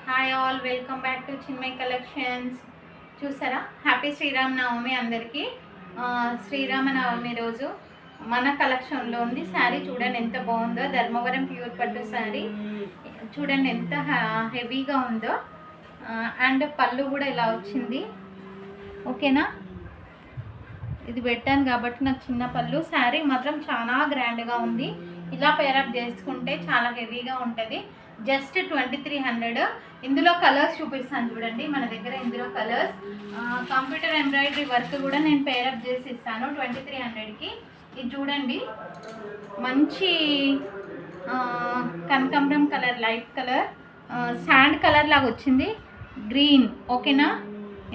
Hi all, welcome back to Chinmay collections. చూసారా, happy Sri Rama Navami అందరికీ. శ్రీరామనవమి రోజు మన కలెక్షన్లో ఉంది శారీ. చూడండి ఎంత బాగుందో, ధర్మవరం ప్యూర్ పట్టు శారీ. చూడండి ఎంత హెవీగా ఉందో. అండ్ పళ్ళు కూడా ఇలా వచ్చింది. ఓకేనా, ఇది పెట్టాను కాబట్టి నాకు చిన్న పళ్ళు. శారీ మాత్రం చాలా గ్రాండ్గా ఉంది. ఇలా పేరప్ చేసుకుంటే చాలా హెవీగా ఉంటుంది. జస్ట్ 2300. ఇందులో కలర్స్ చూపిస్తాను చూడండి. మన దగ్గర ఇందులో కలర్స్, కంప్యూటర్ ఎంబ్రాయిడరీ వర్క్ కూడా నేను పేరప్ చేసి ఇస్తాను 2300కి. ఇది చూడండి, మంచి కనకాంబరం colour, light colour, sand colour లాగా వచ్చింది, గ్రీన్. ఓకేనా,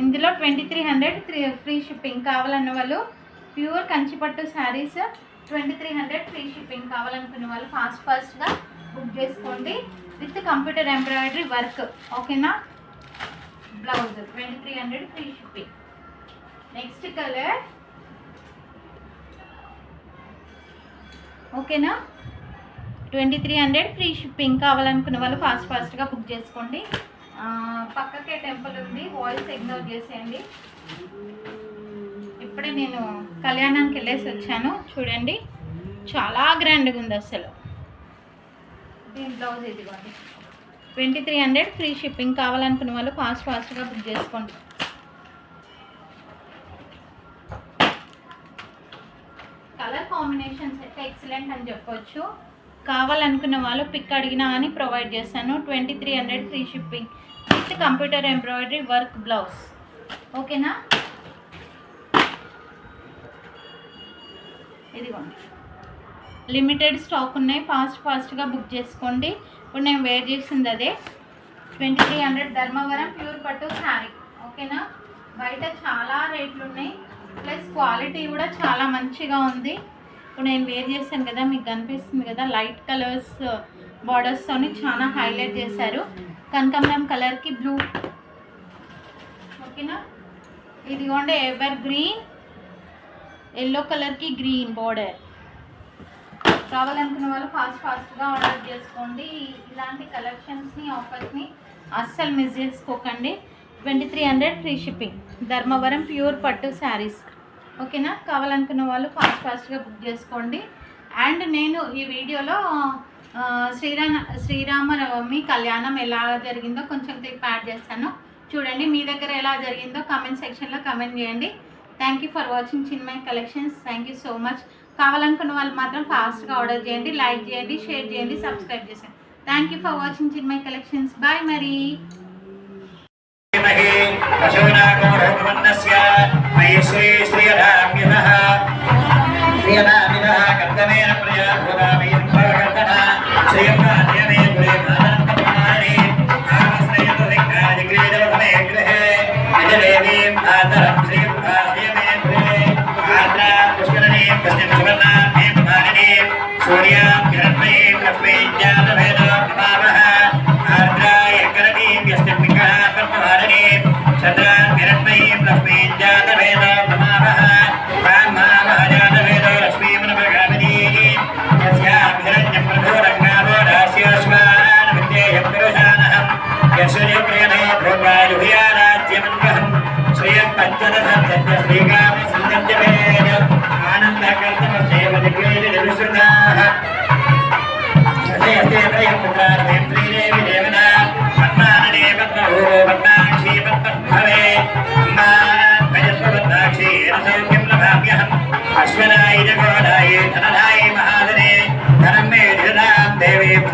ఇందులో 2300 ఫ్రీ షిప్పింగ్. కావాలన్న వాళ్ళు ప్యూర్ కంచిపట్టు శారీస్ 2300 ఫ్రీ షిప్పింగ్. కావాలనుకున్న వాళ్ళు ఫాస్ట్గా బుక్ చేసుకోండి విత్ కంప్యూటర్ ఎంబ్రాయిడరీ వర్క్. ఓకేనా, blouse 2300 free shipping. Next colour. ఓకేనా, 2300 ఫ్రీ షిప్పింగ్. కావాలనుకున్న వాళ్ళు ఫాస్ట్గా బుక్ చేసుకోండి. పక్కకే టెంపుల్ ఉంది, వాయిస్ ఇగ్నోర్ చేసేయండి. ఇప్పుడే నేను కళ్యాణానికి వెళ్ళేసి వచ్చాను. చూడండి చాలా గ్రాండ్గా ఉంది అసలు. దీని బ్లౌజ్ ఇదిగోండి, 2300 ఫ్రీ షిప్పింగ్. కావాలనుకున్న వాళ్ళు ఫాస్ట్గా బుక్ చేసుకోండి. కలర్ కాంబినేషన్స్ అయితే ఎక్సలెంట్ అని చెప్పొచ్చు. కావాలనుకున్న వాళ్ళు పిక్ అడిగినా అని ప్రొవైడ్ చేస్తాను. 2300 free shipping with computer embroidery work blouse. ఓకేనా, ఇదిగోండి లిమిటెడ్ స్టాక్ ఉన్నాయి, ఫాస్ట్గా బుక్ చేసుకోండి. ఇప్పుడు నేను వేర్ చేసింది అదే 2300 ధర్మవరం ప్యూర్ పట్టు శారీ. ఓకేనా, బయట చాలా రేట్లు ఉన్నాయి, ప్లస్ క్వాలిటీ కూడా చాలా మంచిగా ఉంది. ఇప్పుడు నేను వేర్ చేశాను కదా, మీకు కనిపిస్తుంది కదా, లైట్ కలర్స్ బార్డర్స్తో చాలా హైలైట్ చేశారు. కనకాంబరం కలర్కి బ్లూ. ఓకేనా, ఇదిగోండి ఎవర్ గ్రీన్, ఎల్లో కలర్కి గ్రీన్ బార్డర్. కావాలనుకున్న వాళ్ళు ఫాస్ట్గా ఆర్డర్ చేసుకోండి. ఇలాంటి కలెక్షన్స్ని, ఆఫర్స్ని అస్సలు మిస్ చేసుకోకండి. 2300 ఫ్రీ షిప్పింగ్ ధర్మవరం ప్యూర్ పట్టు శారీస్. ఓకేనా, కావాలనుకున్న వాళ్ళు ఫాస్ట్గా బుక్ చేసుకోండి. అండ్ నేను ఈ వీడియోలో శ్రీరామనవమి కళ్యాణం ఎలా జరిగిందో కొంచెం క్లిప్ యాడ్ చేస్తాను. చూడండి, మీ దగ్గర ఎలా జరిగిందో కామెంట్ సెక్షన్లో కామెంట్ చేయండి. Thank you for watching Chinmay collections. Thank you so much. కావాలనుకున్న వాళ్ళు మాత్రం ఫాస్ట్గా ఆర్డర్ చేయండి, లైక్ చేయండి, షేర్ చేయండి, సబ్స్క్రైబ్ చేయండి. Thank you for watching Chinmay collections. Bye మరి.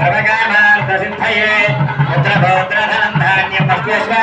सर्वकामार्थसिद्धये पुत्रपौत्रधनं धान्यं वस्तुयश्वा